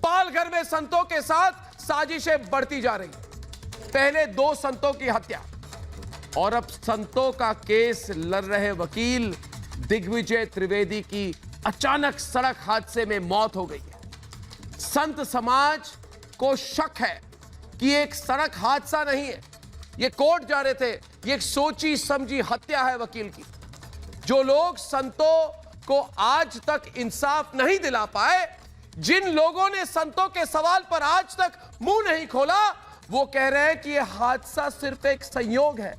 पालघर में संतों के साथ साजिशें बढ़ती जा रही। पहले 2 संतों की हत्या और अब संतों का केस लड़ रहे वकील दिग्विजय त्रिवेदी की अचानक सड़क हादसे में मौत हो गई है। संत समाज को शक है कि एक सड़क हादसा नहीं है, ये कोर्ट जा रहे थे, ये एक सोची समझी हत्या है वकील की। जो लोग संतों को आज तक इंसाफ नहीं दिला पाए, जिन लोगों ने संतों के सवाल पर आज तक मुंह नहीं खोला, वो कह रहे हैं कि यह हादसा सिर्फ एक संयोग है।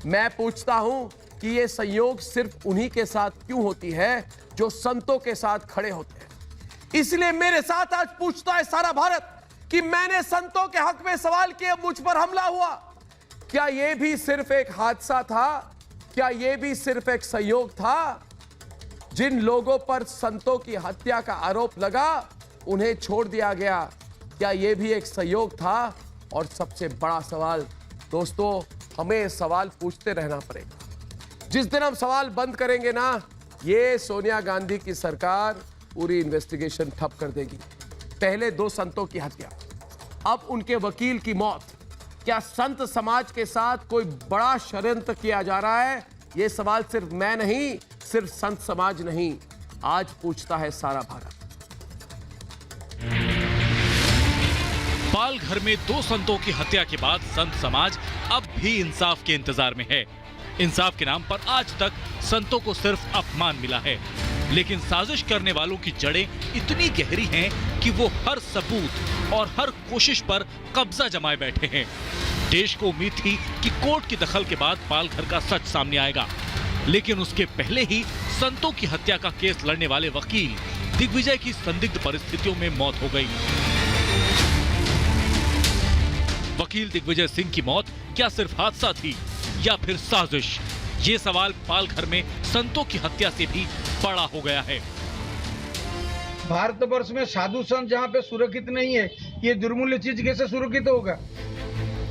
मैं पूछता हूं कि यह संयोग सिर्फ उन्हीं के साथ क्यों होती है जो संतों के साथ खड़े होते हैं। इसलिए मेरे साथ आज पूछता है सारा भारत कि मैंने संतों के हक में सवाल किए, मुझ पर हमला हुआ, क्या यह भी सिर्फ एक हादसा था? क्या यह भी सिर्फ एक संयोग था? जिन लोगों पर संतों की हत्या का आरोप लगा, उन्हें छोड़ दिया गया, क्या यह भी एक संयोग था? और सबसे बड़ा सवाल दोस्तों, हमें सवाल पूछते रहना पड़ेगा। जिस दिन हम सवाल बंद करेंगे ना, ये सोनिया गांधी की सरकार पूरी इन्वेस्टिगेशन ठप कर देगी। पहले 2 संतों की हत्या, अब उनके वकील की मौत। क्या संत समाज के साथ कोई बड़ा षड्यंत्र किया जा रहा है? ये सवाल सिर्फ मैं नहीं, सिर्फ संत समाज नहीं, आज पूछता है सारा भारत। पालघर में 2 संतों की हत्या के बाद संत समाज अब भी इंसाफ के इंतजार में है। इंसाफ के नाम पर आज तक संतों को सिर्फ अपमान मिला है, लेकिन साजिश करने वालों की जड़ें इतनी गहरी हैं कि वो हर सबूत और हर कोशिश पर कब्जा जमाए बैठे हैं। देश को उम्मीद थी कि कोर्ट की दखल के बाद पालघर का सच सामने आएगा, लेकिन उसके पहले ही संतों की हत्या का केस लड़ने वाले वकील दिग्विजय की संदिग्ध परिस्थितियों में मौत हो गई। वकील दिग्विजय सिंह की मौत क्या सिर्फ हादसा थी या फिर साजिश? ये सवाल पालघर में संतों की हत्या से भी बड़ा हो गया है। भारतवर्ष में साधु संत जहाँ पे सुरक्षित नहीं है, ये दुर्मूल्य चीज कैसे सुरक्षित होगा?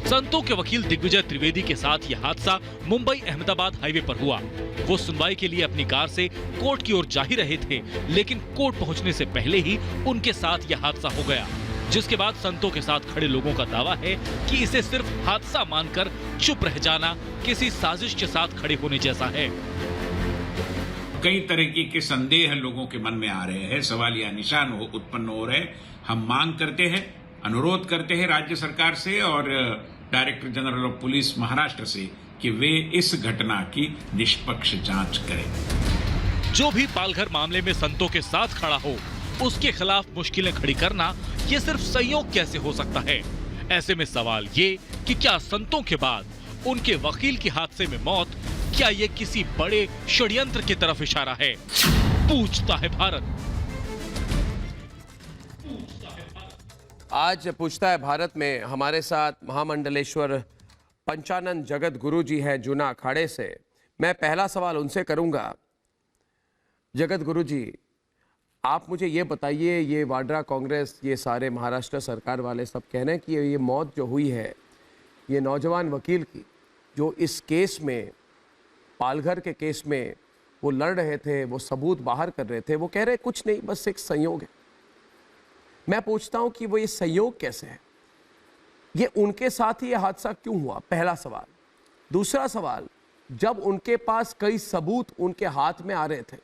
संतों के वकील दिग्विजय त्रिवेदी के साथ यह हादसा मुंबई अहमदाबाद हाईवे पर हुआ। वो सुनवाई के लिए अपनी कार से कोर्ट की ओर जा ही रहे थे, लेकिन कोर्ट पहुंचने से पहले ही उनके साथ यह हादसा हो गया, जिसके बाद संतों के साथ खड़े लोगों का दावा है कि इसे सिर्फ हादसा मानकर चुप रह जाना किसी साजिश के साथ खड़े होने जैसा है। कई तरीके के संदेह लोगों के मन में आ रहे हैं, सवालिया निशान उत्पन्न हो रहे हैं। हम मांग करते हैं, अनुरोध करते हैं राज्य सरकार से और director general of police Maharashtra से कि वे इस घटना की निष्पक्ष जांच करें। जो भी पालघर मामले में संतों के साथ खड़ा हो, उसके खिलाफ मुश्किलें खड़ी करना ये सिर्फ संयोग कैसे हो सकता है? ऐसे में सवाल ये कि क्या संतों के बाद उनके वकील की हादसे में मौत, क्या ये किसी बड़े षड्यंत्र की तरफ इशारा है? पूछता है भारत। आज पूछता है भारत में हमारे साथ महामंडलेश्वर पंचानंद जगत गुरु जी हैं जूना अखाड़े से। मैं पहला सवाल उनसे करूंगा। जगत गुरु जी, आप मुझे ये बताइए, ये वाड्रा कांग्रेस, ये सारे महाराष्ट्र सरकार वाले सब कह रहे हैं कि ये मौत जो हुई है ये नौजवान वकील की, जो इस केस में, पालघर के केस में वो लड़ रहे थे, वो सबूत बाहर कर रहे थे, वो कह रहे हैं कुछ नहीं, बस एक संयोग है। मैं पूछता हूं कि वो ये संयोग कैसे है? ये उनके साथ ही ये हादसा क्यों हुआ? पहला सवाल। दूसरा सवाल, जब उनके पास कई सबूत उनके हाथ में आ रहे थे।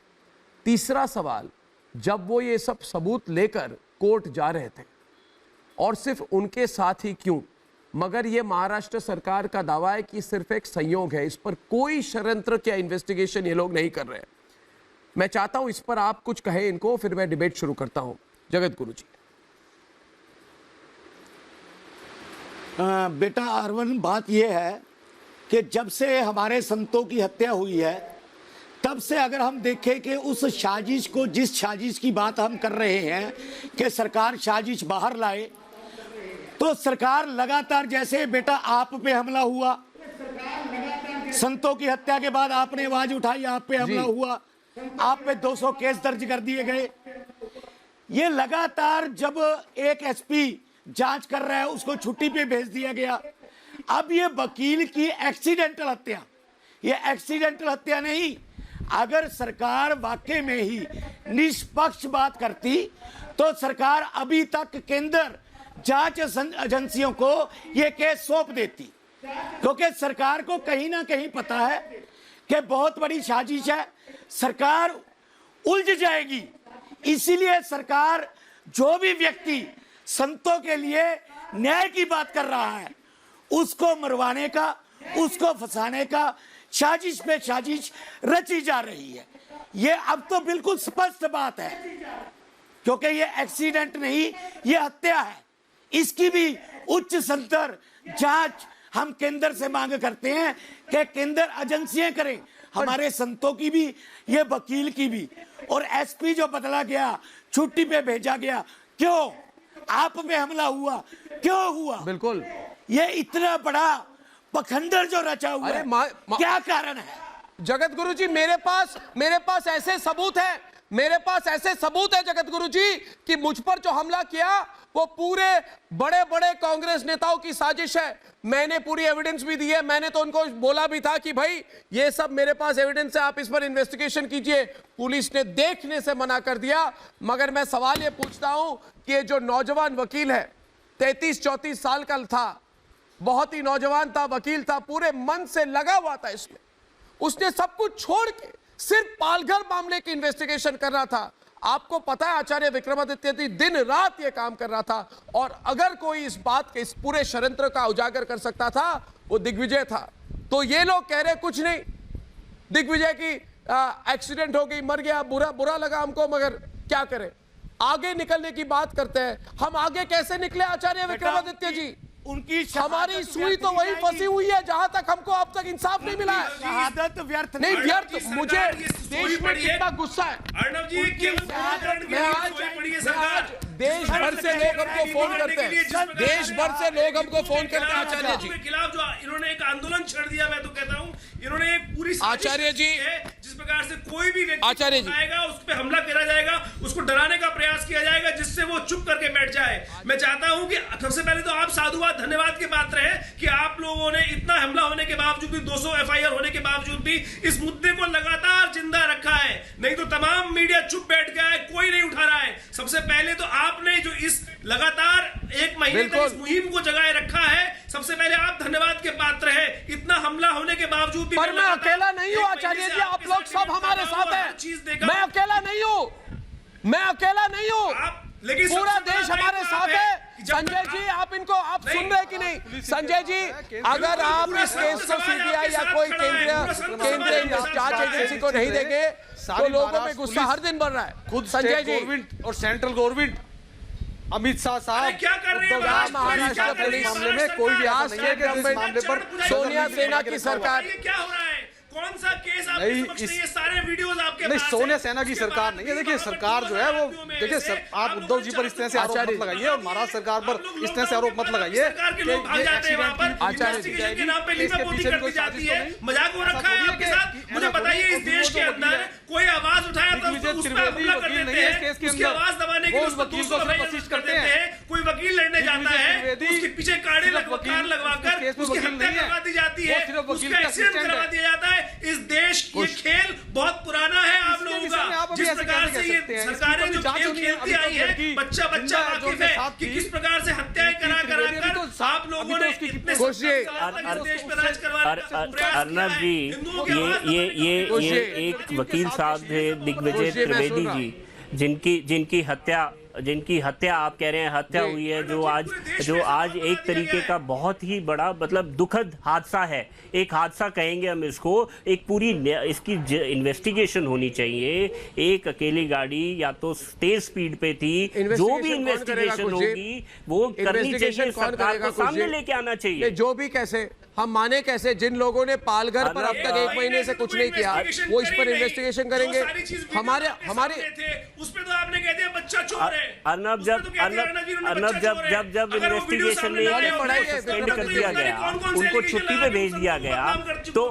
तीसरा सवाल, जब वो ये सब सबूत लेकर कोर्ट जा रहे थे, और सिर्फ उनके साथ ही क्यों? मगर ये महाराष्ट्र सरकार का दावा है कि सिर्फ एक संयोग है, इस पर कोई षड्यंत्र या इन्वेस्टिगेशन ये लोग नहीं कर रहे हैं। मैं चाहता हूं इस पर आप कुछ कहें इनको, फिर मैं डिबेट शुरू करता हूं। जगत गुरु जी। बेटा अरविंद, बात यह है कि जब से हमारे संतों की हत्या हुई है, तब से अगर हम देखें कि उस साजिश को, जिस साजिश की बात हम कर रहे हैं कि सरकार साजिश बाहर लाए, तो सरकार लगातार, जैसे बेटा आप पे हमला हुआ, संतों की हत्या के बाद आपने आवाज उठाई, आप पे हमला हुआ, आप पे 200 केस दर्ज कर दिए गए। ये लगातार, जब एक एसपी जांच कर रहा है उसको छुट्टी पे भेज दिया गया। अब ये वकील की एक्सीडेंटल हत्या, ये एक्सीडेंटल हत्या नहीं, अगर सरकार वाकई में ही निष्पक्ष बात करती तो सरकार अभी तक केंद्र जांच एजेंसियों को यह केस सौंप देती, क्योंकि सरकार को कहीं ना कहीं पता है कि बहुत बड़ी साजिश है, सरकार उलझ जाएगी। इसीलिए सरकार जो भी व्यक्ति संतों के लिए न्याय की बात कर रहा है उसको मरवाने का, उसको फंसाने का साजिश पे साजिश रची जा रही है। ये अब तो बिल्कुल स्पष्ट बात है, क्योंकि ये एक्सीडेंट नहीं, ये हत्या है। इसकी भी उच्च स्तर जांच हम केंद्र से मांग करते हैं कि केंद्र एजेंसियां करें, हमारे संतों की भी, ये वकील की भी। और एसपी जो बदला गया, छुट्टी पे भेजा गया, क्यों? आप पे हमला हुआ, क्यों हुआ? बिल्कुल, ये इतना बड़ा पखंडर जो रचा हुआ है, क्या कारण है? जगत गुरु जी, मेरे पास ऐसे सबूत है, मेरे पास ऐसे सबूत है जगत गुरु जी कि मुझ पर जो हमला किया वो पूरे बड़े बड़े कांग्रेस नेताओं की साजिश है। मैंने पूरी एविडेंस भी दी है, मैंने तो उनको बोला भी था कि भाई ये सब मेरे पास एविडेंस है, आप इस पर इन्वेस्टिगेशन कीजिए। पुलिस ने देखने से मना कर दिया। मगर मैं सवाल ये पूछता हूं कि ये जो नौजवान वकील है, 33-34 साल का था, बहुत ही नौजवान था, वकील था, पूरे मन से लगा हुआ था इसमें, उसने सब कुछ छोड़ के सिर्फ पालघर मामले की इन्वेस्टिगेशन कर रहा था। आपको पता है आचार्य विक्रमादित्य दिन रात ये काम कर रहा था, और अगर कोई इस बात के, इस पूरे षड्यंत्र का उजागर कर सकता था वो दिग्विजय था। तो ये लोग कह रहे कुछ नहीं, दिग्विजय की एक्सीडेंट हो गई, मर गया, बुरा लगा हमको, मगर क्या करें, आगे निकलने की बात करते हैं। हम आगे कैसे निकले आचार्य विक्रमादित्य जी? उनकी हमारी सुई तो वही फंसी हुई है जहां तक हमको अब तक इंसाफ नहीं मिला है। शहादत व्यर्थ नहीं, व्यर्थ। मुझे देश में कितना गुस्सा है। अर्णव जी, मैं आज देश भर से लोग हमको फोन करते हैं, देश भर से लोग हमको फोन करते हैं आचार्य जी के खिलाफ जो इन्होंने एक आंदोलन छेड़ दिया, मैं तो कहता हूं इन्होंने एक पूरी आचार्य जी, जिस प्रकार से कोई भी व्यक्ति आचार्य जी आएगा उस पर हमला करा जाएगा, उसको डराने का प्रयास किया जाएगा जिससे वो चुप करके बैठ जाए। मैं चाहता हूं कि सबसे पहले तो आप साधुवाद धन्यवाद के पात्र हैं कि आप लोगों ने इतना हमला होने के बावजूद भी, 200 एफआईआर होने के बावजूद भी इस मुद्दे को लगातार जिंदा रखा है। नहीं तो तमाम मीडिया चुप बैठ गया है, कोई नहीं उठा रहा है। सबसे पहले तो आपने जो इस लगातार एक महीने तक इस मुहिम को जगाए रखा है, सबसे पहले आप धन्यवाद के पात्र हैं। इतना हमला होने के बावजूद भी पर मैं अकेला नहीं हूं आचार्य जी, आप लोग सब हमारे साथ हैं। मैं अकेला नहीं हूं, मैं अकेला नहीं हूं, लेकिन पूरा देश हमारे साथ है। संजय जी, आप सुन रहे कि नहीं? संजय जी, अगर आप इस केस को सीबीआई या कोई केंद्रीय जांच एजेंसी को नहीं देंगे तो लोगों में गुस्सा हर दिन बढ़ रहा है। खुद संजय जी और सेंट्रल गवर्नमेंट, अमित शाह साहब, क्या कर रहे हैं महाराष्ट्र पुलिस मामले में कोई भी आस नहीं है कि इस मामले पर सोनिया सेना की सरकार, क्या हो रहा है? कौन सा केस आपके समक्ष नहीं है? सारे वीडियोस आपके नहीं, पास सोनिया है। सेना की सरकार नहीं है। देखिए सरकार जो है वो, देखिए आप उद्धव जी पर इस तरह से आरोप मत लगाइए और महाराष्ट्र सरकार पर इस तरह से आरोप मत लगाइए। सरकार के लोग भाग जाते हैं वहां पर, इन्वेस्टिगेशन के नाम पे लीपापोती कर दी जाती है। मजाक हो रखा है आपके साथ? मुझे बताइए, इस देश के अंदर कोई आवाज उठाया तो उस पर हमला कर देते हैं, उसकी आवाज दबाने के लिए उसको 200 एफआईआर कर देते हैं। कोई वकील लड़ने जाता है तो उसके पीछे कांटे लगवाकर उसकी हत्या करवा दी जाती है, उसका एक्सीडेंट करवा दिया जाता है। इस देश ये खेल बहुत पुराना है आप लोगों का। जिस प्रकार से ये सरकारें जो खेल खेलती आई है, बच्चा वाकिफ है कि किस प्रकार से हत्याएं करा कर आप लोगों ने इतने देश पर राज करवाने। अर्नब जी, ये एक वकील साहब थे दिग्विजय त्रिवेदी जी, जिनकी हत्या आप कह रहे हैं हत्या हुई है, जो आज एक तरीके का बहुत ही बड़ा मतलब दुखद हादसा है। एक हादसा कहेंगे हम इसको, एक पूरी इसकी इन्वेस्टिगेशन होनी चाहिए। एक अकेली गाड़ी या तो तेज स्पीड पे थी, जो भी इन्वेस्टिगेशन होगी वो करनी चाहिए, सरकार को सामने लेके आना चाहिए। जो भी कैसे हम माने, कैसे जिन लोगों ने पालघर पर अब तक 1 महीने से कुछ नहीं किया वो इस पर इन्वेस्टिगेशन करेंगे। हमारे उस पे तो आपने कह दिया बच्चा चोर है। अर्नब जब इन्वेस्टिगेशन में सस्पेंड कर दिया गया, उनको छुट्टी पे भेज दिया गया, तो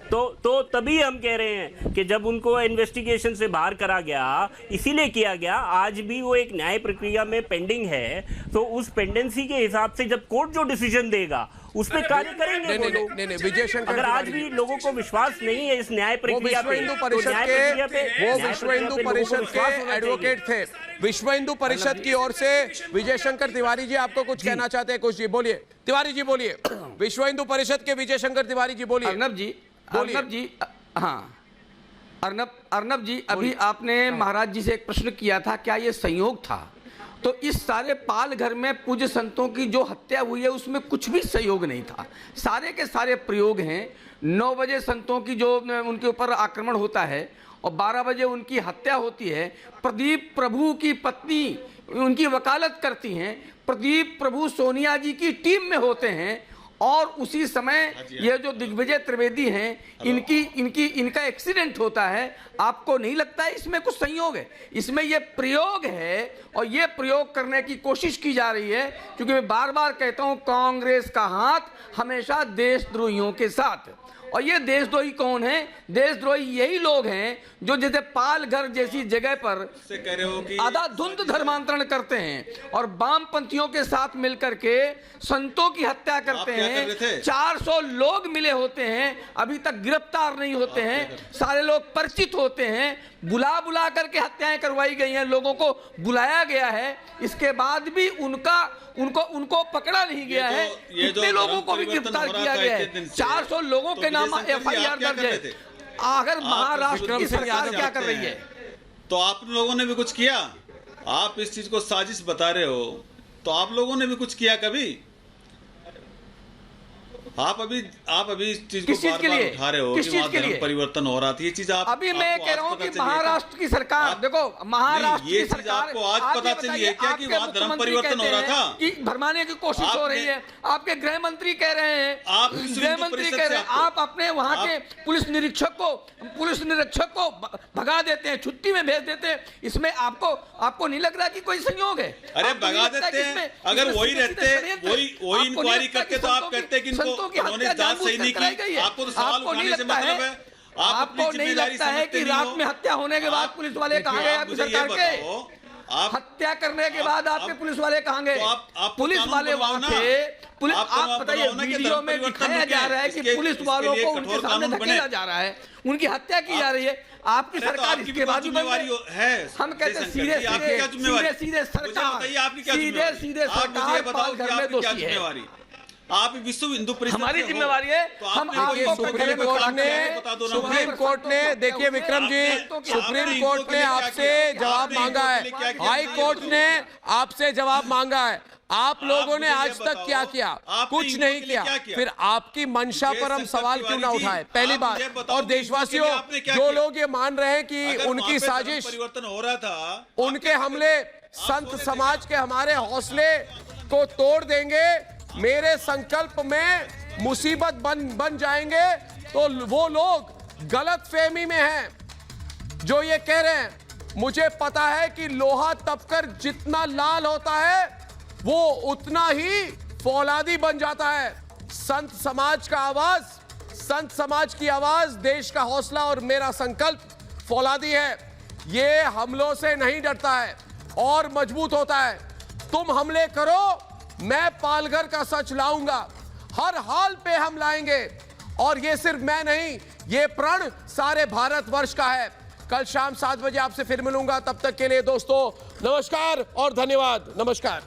तो तभी हम कह रहे हैं कि जब उनको इन्वेस्टिगेशन से बाहर करा गया, इसीलिए किया गया, आज भी वो एक न्याय प्रक्रिया में पेंडिंग है, तो उस पेंडेंसी के हिसाब से जब कोर्ट जो डिसीजन देगा उस पर कार्य करेंगे वो लोग। नहीं, विजय शंकर, अगर आज भी लोगों को विश्वास नहीं है इस न्याय प्रक्रिया पे, वो विश्व हिंदू परिषद के एडवोकेट थे। विश्व हिंदू परिषद की ओर से विजय शंकर तिवारी जी आपको कुछ कहना चाहते हैं? कुछ जी बोलिए, तिवारी जी बोलिए। विश्व हिंदू परिषद के विजय शंकर तिवारी जी बोलिए। अर्नब जी, हाँ अर्नब जी, अभी आपने महाराज जी से एक प्रश्न किया था, क्या ये संयोग था? तो इस सारे पाल घर में पूज्य संतों की जो हत्या हुई है उसमें कुछ भी सहयोग नहीं था, सारे के सारे प्रयोग हैं। 9 बजे संतों की जो उनके ऊपर आक्रमण होता है और 12 बजे उनकी हत्या होती है। प्रदीप प्रभु की पत्नी उनकी वकालत करती हैं, प्रदीप प्रभु सोनिया जी की टीम में होते हैं, और उसी समय ये जो दिग्विजय त्रिवेदी हैं इनका एक्सीडेंट होता है। आपको नहीं लगता है इसमें कुछ संयोग है? इसमें ये प्रयोग है और ये प्रयोग करने की कोशिश की जा रही है, क्योंकि मैं बार बार कहता हूं कांग्रेस का हाथ हमेशा देशद्रोहियों के साथ। और ये देशद्रोही कौन है? देशद्रोही यही लोग हैं जो जैसे पालघर जैसी जगह पर कह रहे हो कि आधाधुंध धर्मांतरण करते हैं और वामपंथियों के साथ मिलकर के संतों की हत्या करते हैं। 400 लोग मिले होते हैं, अभी तक गिरफ्तार नहीं होते हैं, सारे लोग परिचित होते हैं, बुला करके हत्याएं करवाई गई हैं, लोगों को बुलाया गया है, इसके बाद भी उनको पकड़ा नहीं गया है। कितने लोगों को भी गिरफ्तार किया गया है? 400 लोगों के नाम FIR दर्ज है। अगर महाराष्ट्र की सरकार क्या कर रही है? तो आप लोगों ने भी कुछ किया? आप इस चीज को साजिश बता रहे हो, तो आप लोगों ने भी कुछ किया कभी? आप अभी इस चीज को बार-बार उठा रहे हो कि वहां धर्म परिवर्तन हो रहा था। ये चीज आप अभी मैं कह रहा हूं कि महाराष्ट्र की सरकार, देखो महाराष्ट्र की सरकार आपको आज पता चली है क्या कि वहां धर्म परिवर्तन हो रहा था? कि भरमाने की कोशिश हो रही है। आपके गृह मंत्री कह रहे हैं, आप अपने वहां के पुलिस निरीक्षक को भगा देते हैं, छुट्टी में भेज देते हैं। इसमें आपको नहीं लग रहा कि कोई संयोग है? अरे भगा देते हैं, अगर वही रहते, वही इंक्वायरी करते तो आप कहते कि उन्होंने जांच सही नहीं की। आपको तो सवाल उठाने से मतलब है, आपको नहीं लगता है कि रात में हत्या होने के बाद पुलिस वाले कहां गए? आपकी सरकार के हत्या करने के बाद आपके पुलिस वाले कहां गए? पुलिस वाले वहां थे। आप बताइए, वीडियो में दिखाया जा रहा है कि पुलिस वालों को उनके सामने धकेला जा रहा है, उनकी हत्या की जा रही है। आपकी सरकार इसके बाद भी है। हम कहते हैं सीधे सरकार पाल घर में दोषी है। आप विश्व हिंदू परिषद हमारी जिम्मेवारी है। हम आपको सुप्रीम कोर्ट ने देखिए विक्रम जी, सुप्रीम कोर्ट ने आपसे जवाब मांगा है, हाई कोर्ट ने आपसे जवाब मांगा है। आप लोगों ने आज तक क्या किया? कुछ नहीं किया। फिर आपकी मंशा पर हम सवाल क्यों ना उठाए? पहली बात। और देशवासियों, जो लोग ये मान रहे हैं कि उनकी साजिश, परिवर्तन हो रहा था, उनके हमले संत समाज के हमारे हौसले को तोड़ देंगे, मेरे संकल्प में मुसीबत बन जाएंगे, तो वो लोग गलतफहमी में हैं जो ये कह रहे हैं। मुझे पता है कि लोहा तपकर जितना लाल होता है वो उतना ही फौलादी बन जाता है। संत समाज का आवाज, संत समाज की आवाज, देश का हौसला और मेरा संकल्प फौलादी है। ये हमलों से नहीं डरता है और मजबूत होता है। तुम हमले करो, मैं पालघर का सच लाऊंगा, हर हाल पे हम लाएंगे। और ये सिर्फ मैं नहीं, ये प्रण सारे भारतवर्ष का है। कल शाम 7 बजे आपसे फिर मिलूंगा। तब तक के लिए दोस्तों नमस्कार और धन्यवाद। नमस्कार।